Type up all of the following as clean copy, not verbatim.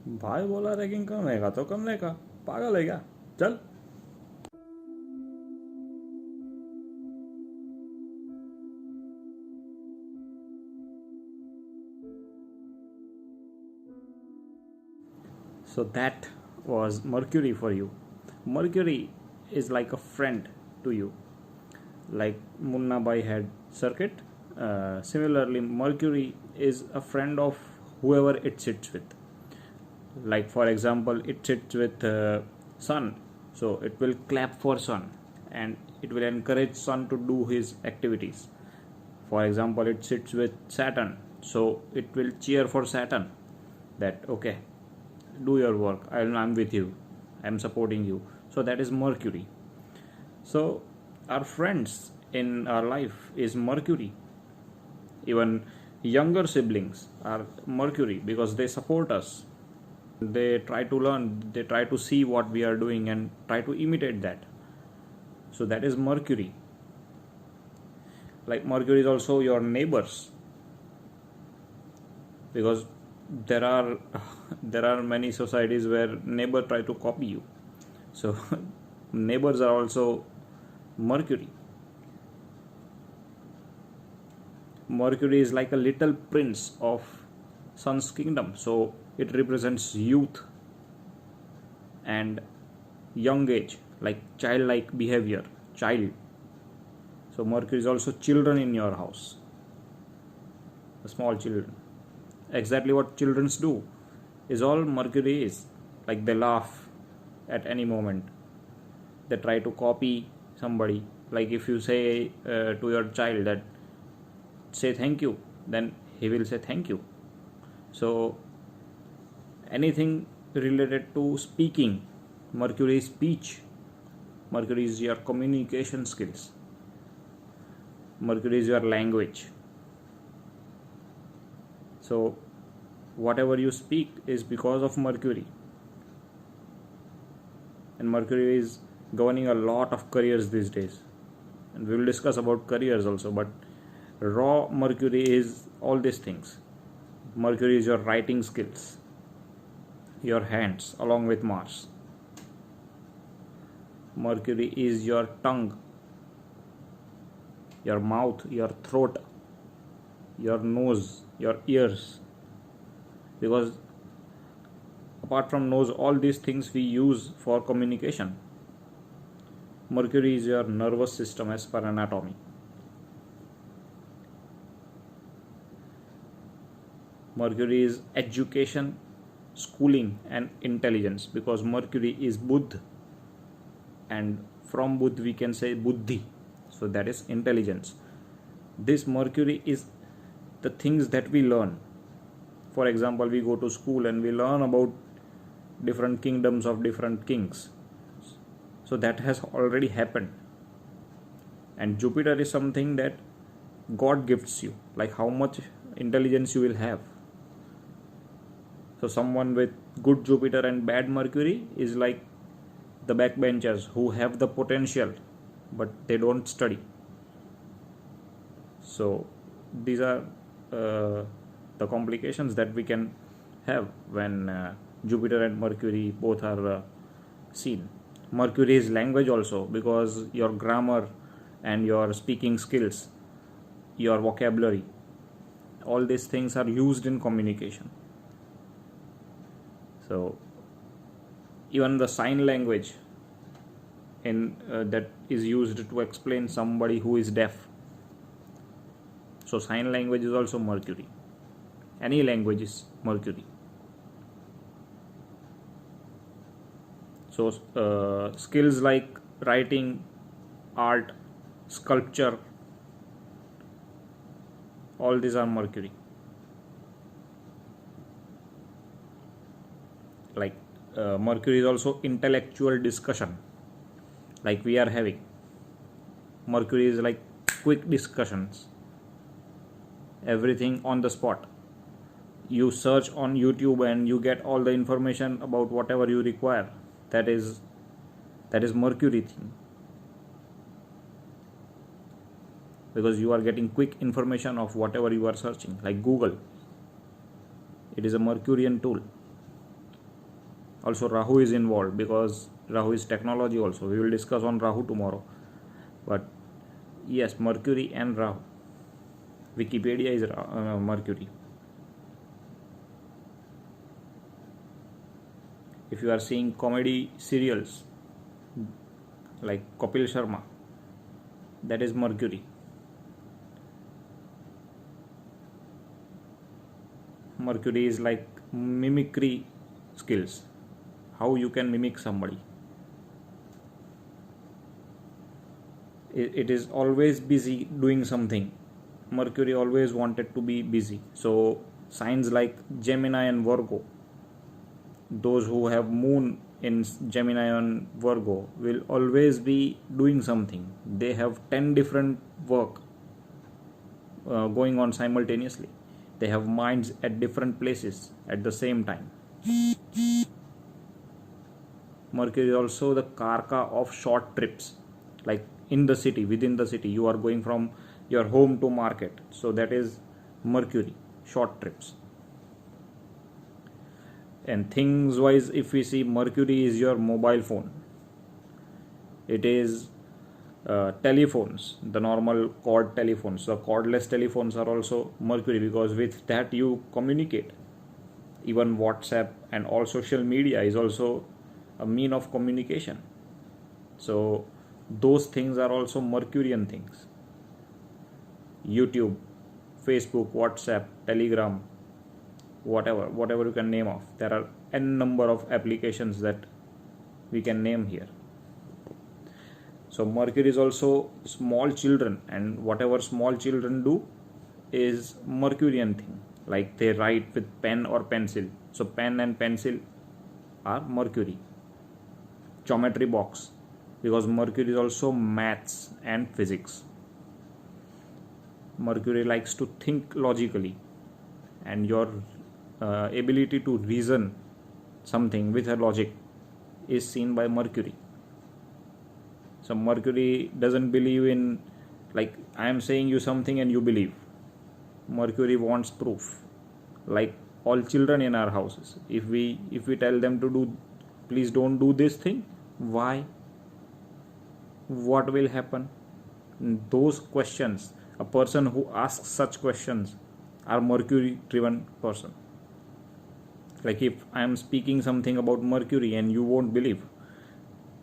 भाई बोला रैगिंग करने का तो करने का, पागल है क्या? चल। So that was Mercury for you. Mercury is like a friend to you, like Munna Bhai had circuit. Similarly, Mercury is a friend of whoever it sits with. Like for example, it sits with Sun, so it will clap for Sun and it will encourage Sun to do his activities. For example, it sits with Saturn, so it will cheer for Saturn that okay, do your work, I'm with you, I'm supporting you. So that is Mercury. So our friends in our life is Mercury. Even younger siblings are Mercury because they support us. They try to learn, they try to see what we are doing and try to imitate that. So that is Mercury. Like Mercury is also your neighbors, because there are there are many societies where neighbor try to copy you. So neighbors are also Mercury. Mercury is like a little prince of Sun's kingdom, so it represents youth and young age, like childlike behavior, child. So Mercury is also children in your house, the small children. Exactly what children do is all Mercury is. Like they laugh at any moment, they try to copy somebody. Like if you say to your child that say thank you, then he will say thank you. So anything related to speaking, Mercury is speech, Mercury is your communication skills, Mercury is your language. So whatever you speak is because of Mercury. And Mercury is governing a lot of careers these days, and we will discuss about careers also. But raw Mercury is all these things. Mercury is your writing skills, your hands along with Mars. Mercury is your tongue, your mouth, your throat, your nose, your ears. Because apart from nose, all these things we use for communication. Mercury is your nervous system as per anatomy. Mercury is education, schooling and intelligence, because Mercury is Buddh, and from Buddh we can say Buddhi, so that is intelligence. This Mercury is the things that we learn. For example, we go to school and we learn about different kingdoms of different kings. So that has already happened. And Jupiter is something that God gifts you, like how much intelligence you will have. So someone with good Jupiter and bad Mercury is like the backbenchers who have the potential but they don't study. So these are the complications that we can have when Jupiter and Mercury both are seen. Mercury is language also, because your grammar and your speaking skills, your vocabulary, all these things are used in communication. So even the sign language in that is used to explain somebody who is deaf. So sign language is also Mercury. Any language is Mercury. So skills like writing, art, sculpture, all these are Mercury. Like Mercury is also intellectual discussion, like we are having. Mercury is like quick discussions, everything on the spot. You search on YouTube and you get all the information about whatever you require. That is Mercury thing, because you are getting quick information of whatever you are searching. Like Google, it is a Mercurian tool. Also Rahu is involved, because Rahu is technology also. We will discuss on Rahu tomorrow. But yes, Mercury and Rahu. Wikipedia is Mercury. If you are seeing comedy serials like Kapil Sharma, that is Mercury. Mercury is like mimicry skills, how you can mimic somebody. It is always busy doing something. Mercury always wanted to be busy. So signs like Gemini and Virgo, those who have moon in Gemini and Virgo, will always be doing something. They have 10 different work going on simultaneously. They have minds at different places at the same time. Mercury is also the karka of short trips, like in the city, within the city. You are going from your home to market, so that is Mercury, short trips. And things wise, if we see, Mercury is your mobile phone. It is telephones, the normal cord telephones. The cordless telephones are also Mercury, because with that you communicate. Even WhatsApp and all social media is also a mean of communication. So those things are also Mercurian things. YouTube, Facebook, WhatsApp, Telegram, whatever you can name of. There are n number of applications that we can name here. So Mercury is also small children, and whatever small children do is Mercurian thing, like they write with pen or pencil. So pen and pencil are Mercury. Geometry box, because Mercury is also maths and physics. Mercury likes to think logically, and your ability to reason something with a logic is seen by Mercury. So Mercury doesn't believe in, like, I am saying you something and you believe. Mercury wants proof. Like all children in our houses, if we tell them to do, please don't do this thing, why, what will happen? Those questions, a person who asks such questions are Mercury driven person. Like if I am speaking something about Mercury and you won't believe,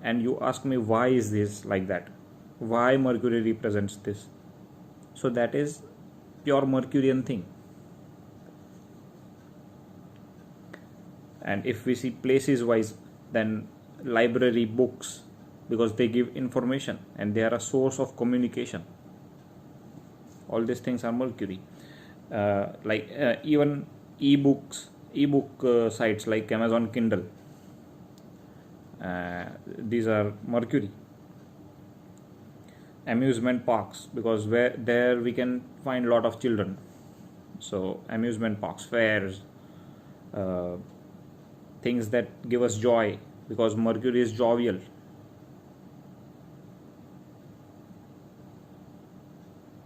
and you ask me why is this like that, why Mercury represents this, so that is pure Mercurian thing. And if we see places wise, then library, books, because they give information and they are a source of communication. All these things are Mercury. Even ebook sites like Amazon Kindle, these are Mercury. Amusement parks, because there we can find a lot of children. So amusement parks, fairs, things that give us joy, because Mercury is jovial.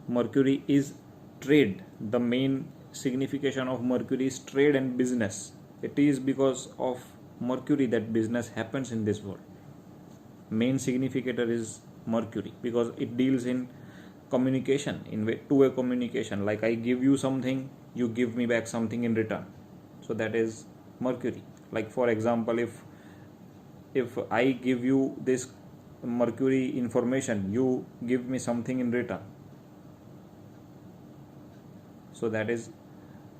Mercury is trade. The main signification of Mercury is trade and business. It is because of Mercury that business happens in this world. Main significator is Mercury, because it deals in communication, in two-way communication. Like I give you something, you give me back something in return. So that is Mercury. Like for example, if I give you this Mercury information, you give me something in return. So that is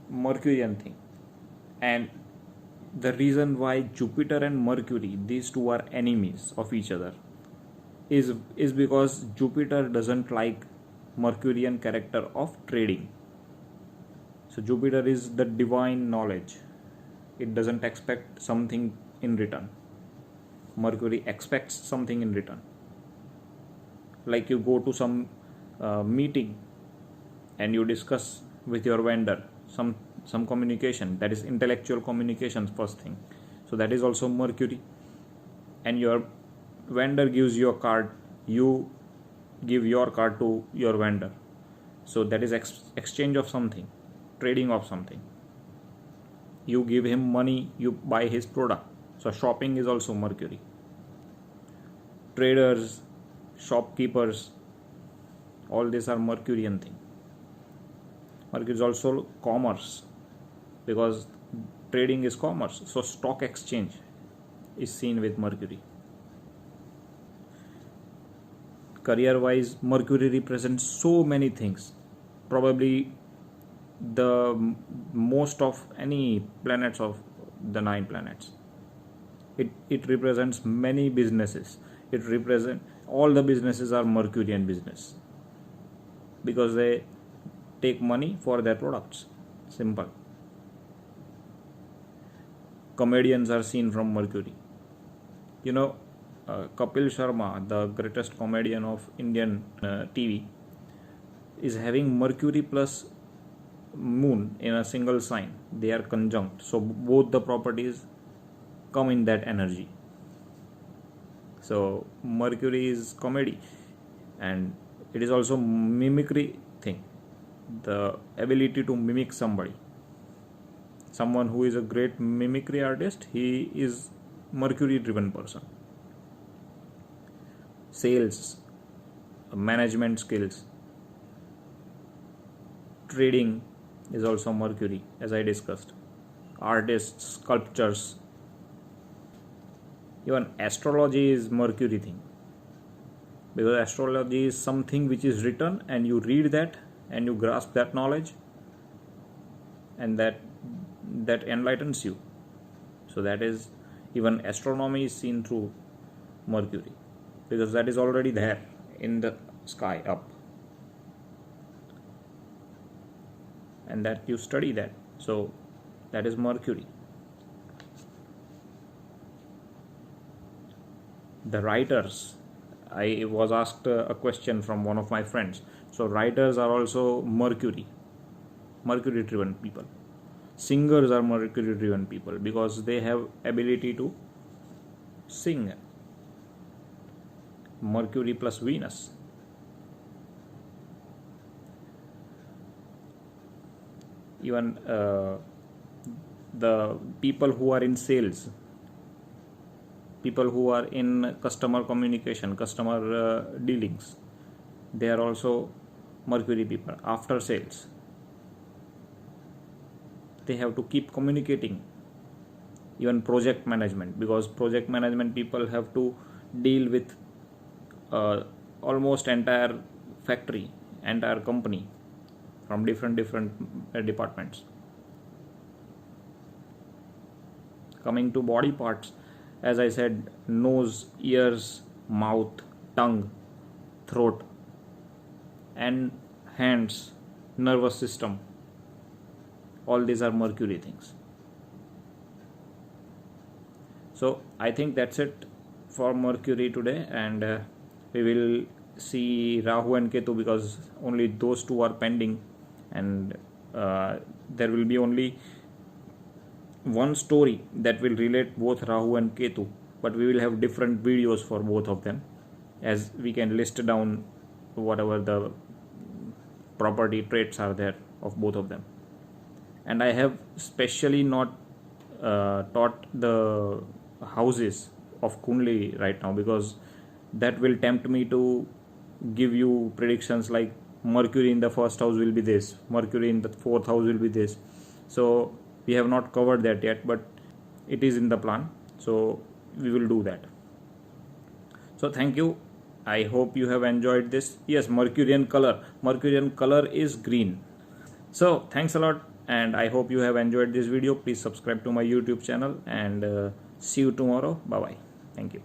Mercurian thing. And the reason why Jupiter and Mercury, these two are enemies of each other, is because Jupiter doesn't like Mercurian character of trading. So Jupiter is the divine knowledge. It doesn't expect something in return. Mercury expects something in return. Like you go to some meeting and you discuss with your vendor some communication, that is intellectual communications first thing. So that is also Mercury. And your vendor gives you a card, you give your card to your vendor. So that is exchange of something, trading of something. You give him money, you buy his product. So shopping is also Mercury. Traders, shopkeepers, all these are Mercurian thing. Mercury is also commerce, because trading is commerce. So stock exchange is seen with Mercury. Career wise, Mercury represents so many things. Probably the most of any planets of the 9 planets. It represents many businesses. It represents all the businesses are Mercurian business, because they take money for their products. Simple. Comedians are seen from Mercury. You know, Kapil Sharma, the greatest comedian of Indian TV, is having Mercury plus Moon in a single sign. They are conjunct, so both the properties come in that energy. So Mercury is comedy, and it is also mimicry thing, the ability to mimic somebody. Someone who is a great mimicry artist, he is Mercury driven person. Sales, management skills, trading is also Mercury, as I discussed. Artists, sculptures, even astrology is Mercury thing, because astrology is something which is written and you read that and you grasp that knowledge, and that enlightens you. So that is, even astronomy is seen through Mercury, because that is already there in the sky up, and that you study that. So that is Mercury. The writers, I was asked a question from one of my friends. So writers are also Mercury driven people. Singers are Mercury driven people, because they have ability to sing. Mercury plus Venus. Even the people who are in sales, people who are in customer communication, customer dealings, they are also Mercury people. After sales, they have to keep communicating. Even project management, because project management people have to deal with almost entire factory, entire company from different departments. Coming to body parts, as I said, nose, ears, mouth, tongue, throat, and hands, nervous system, all these are Mercury things. So I think that's it for Mercury today, and we will see Rahu and Ketu, because only those two are pending, and there will be only one story that will relate both Rahu and Ketu, but we will have different videos for both of them, as we can list down whatever the property traits are there of both of them. And I have specially not taught the houses of Kundli right now, because that will tempt me to give you predictions like Mercury in the first house will be this, Mercury in the fourth house will be this. So we have not covered that yet, but it is in the plan, so we will do that. So thank you. I hope you have enjoyed this. Yes, Mercurian color is green. So thanks a lot, and I hope you have enjoyed this video. Please subscribe to my YouTube channel, and see you tomorrow. Bye bye. Thank you.